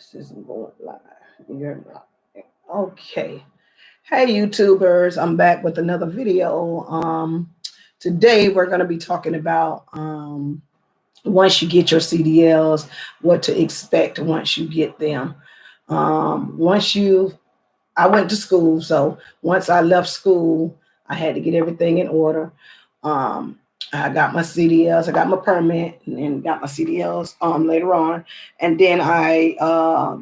This isn't going live. You're not. Okay. Hey, YouTubers. I'm back with another video. Today we're going to be talking about once you get your CDLs, what to expect once you get them. Once you, I went to school, so once I left school, I had to get everything in order. Um, I got my CDLs, I got my permit, and got my CDLs later on. And then I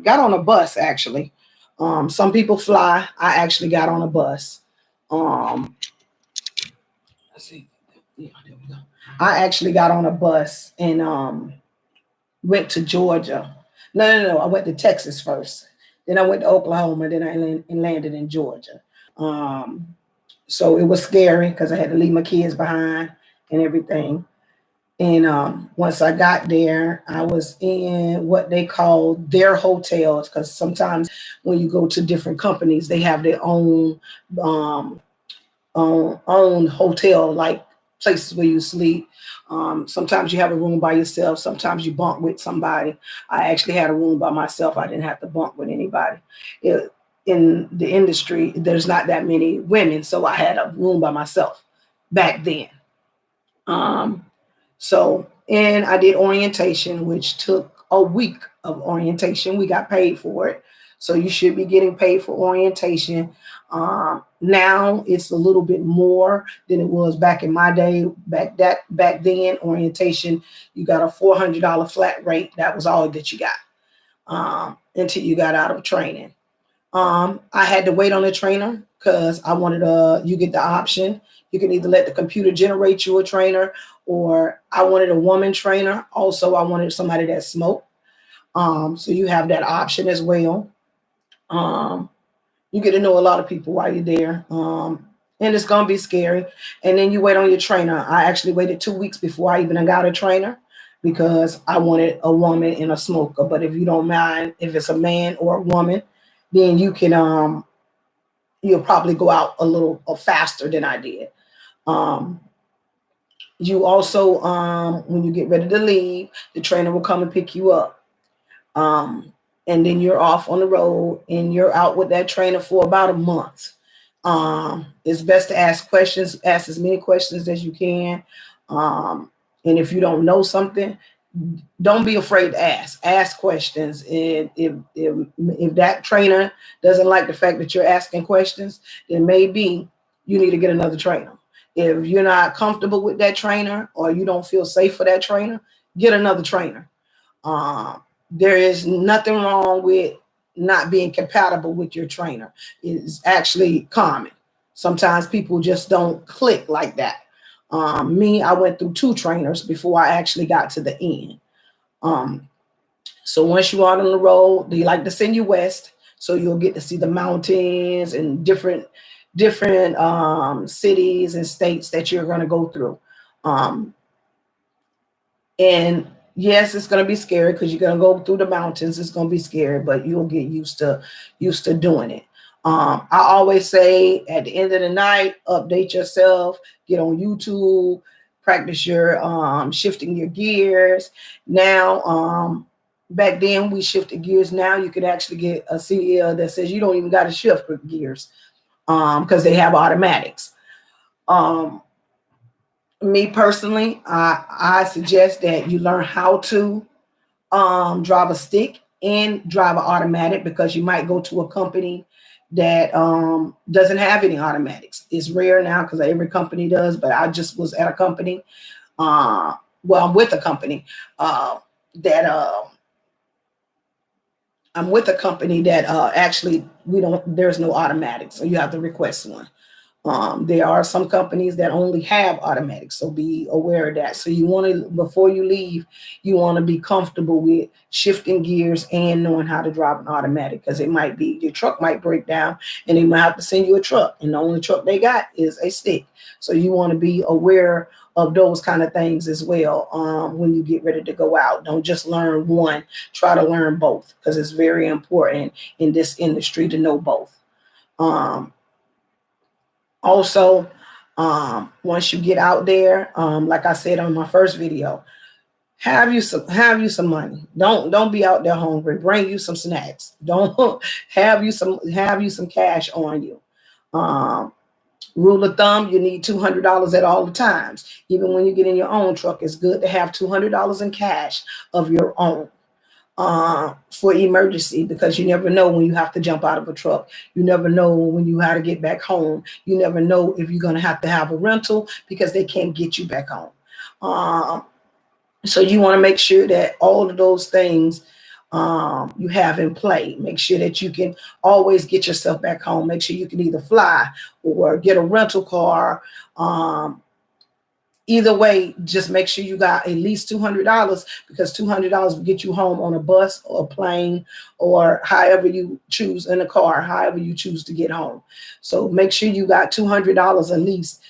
got on a bus actually. Some people fly. I actually got on a bus. Um, let's see. Yeah, there we go. I actually got on a bus and went to Georgia. No. I went to Texas first. Then I went to Oklahoma. Then I landed in Georgia. Um, so it was scary because I had to leave my kids behind and everything. And once I got there, I was in what they call their hotels because sometimes when you go to different companies, they have their um, own hotel, like places where you sleep. Sometimes you have a room by yourself. Sometimes you bunk with somebody. I actually had a room by myself. I didn't have to bunk with anybody. In the industry, there's not that many women, so I had a room by myself back then. Um, and I did orientation, which took a week of orientation. We got paid for it. So you should be getting paid for orientation. Now it's a little bit more than it was back in my day. Back then, orientation, you got a $400 flat rate. That was all that you got until you got out of training. I had to wait on a trainer because I wanted you get the option. You can either let the computer generate you a trainer, or I wanted a woman trainer. Also, I wanted somebody that smoked. So you have that option as well. Um, you get to know a lot of people while you're there. And it's gonna be scary. And then you wait on your trainer. I actually waited 2 weeks before I even got a trainer because I wanted a woman and a smoker. But if you don't mind, if it's a man or a woman, then you can you'll probably go out a little faster than I did. Um, you also when you get ready to leave, the trainer will come and pick you up. Um, and then you're off on the road and you're out with that trainer for about a month. It's best to ask questions, ask as many questions as you can. And if you don't know something, don't be afraid to ask. Ask questions. And if that trainer doesn't like the fact that you're asking questions, then maybe you need to get another trainer. If you're not comfortable with that trainer or you don't feel safe for that trainer, get another trainer. There is nothing wrong with not being compatible with your trainer. It's actually common. Sometimes people just don't click like that. I went through 2 trainers before I actually got to the end. Um, so once you are on the road, they like to send you west, so you'll get to see the mountains and different cities and states that you're going to go through. Um, and yes, it's going to be scary because you're going to go through the mountains. It's going to be scary, but you'll get used to doing it. I always say at the end of the night, update yourself, get on YouTube, practice your shifting your gears. Now, back then we shifted gears. Now you can actually get a CDL that says you don't even got to shift gears because they have automatics. Um, Me personally, I suggest that you learn how to drive a stick and drive an automatic because you might go to a company that doesn't have any automatics. It's rare now because every company does, but I just was at a company. Well, that I'm with a company that actually we don't. There's no automatic, so you have to request one. There are some companies that only have automatics, so be aware of that. So you want to, before you leave, you want to be comfortable with shifting gears and knowing how to drive an automatic because it might be your truck might break down and they might have to send you a truck, and the only truck they got is a stick. So you want to be aware of those kind of things as well when you get ready to go out. Don't just learn one, try to learn both because it's very important in this industry to know both. Um, Also, once you get out there, like I said on my first video, have you some money. Don't be out there hungry. Bring you some snacks. Don't have you some cash on you. Um, Rule of thumb, you need $200 at all the times. Even when you get in your own truck, it's good to have $200 in cash of your own for emergency, because you never know when you have to jump out of a truck. You never know when you have to get back home. You never know if you're going to have a rental because they can't get you back home. So you want to make sure that all of those things you have in play. Make sure that you can always get yourself back home. Make sure you can either fly or get a rental car. Either way, just make sure you got at least $200, because $200 will get you home on a bus or a plane, or however you choose, in a car, however you choose to get home. So make sure you got $200 at least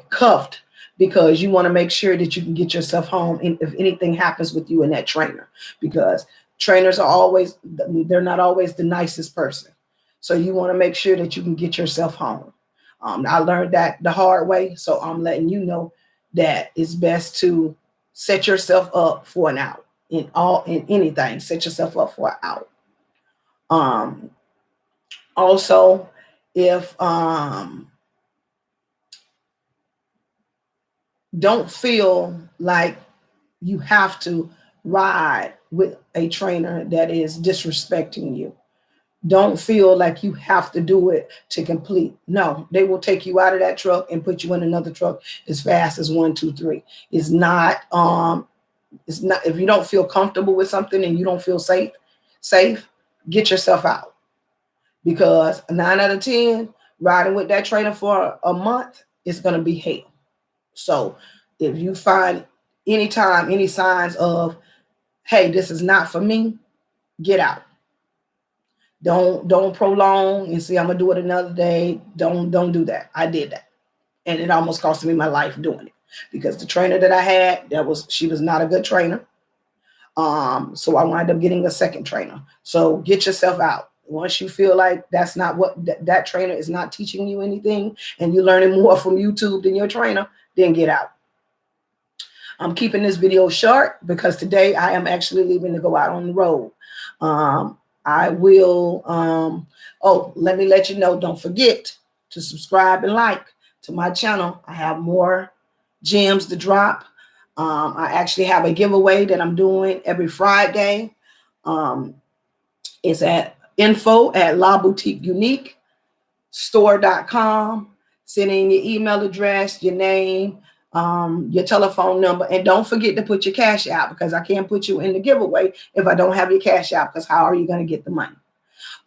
cuffed, because you want to make sure that you can get yourself home if anything happens with you and that trainer, because trainers they're not always the nicest person. So you want to make sure that you can get yourself home. I learned that the hard way, so I'm letting you know that it's best to set yourself up for an out in anything. Set yourself up for an out. Also, if don't feel like you have to ride with a trainer that is disrespecting you. Don't feel like you have to do it to complete. No, they will take you out of that truck and put you in another truck as fast as 1, 2, 3. It's not, if you don't feel comfortable with something and you don't feel safe, get yourself out. Because 9 out of 10, riding with that trainer for a month is going to be hell. So if you find any signs of, hey, this is not for me, get out. Don't prolong and say I'm gonna do it another day. Don't do that. I did that, and it almost cost me my life doing it, because the trainer that I had, she was not a good trainer. So I wound up getting a second trainer. So get yourself out. Once you feel like that's not what that trainer is not teaching you anything, and you're learning more from YouTube than your trainer, then get out. I'm keeping this video short because today I am actually leaving to go out on the road. I will, let me let you know, don't forget to subscribe and like to my channel. I have more gems to drop. I actually have a giveaway that I'm doing every Friday. It's at info@laboutiqueuniquestore.com. Send in your email address, your name, your telephone number, and don't forget to put your cash out, because I can't put you in the giveaway if I don't have your cash out, because how are you going to get the money?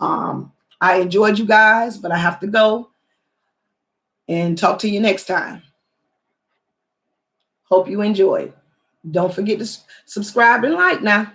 I enjoyed you guys, but I have to go, and talk to you next time. Hope you enjoyed. Don't forget to subscribe and like now.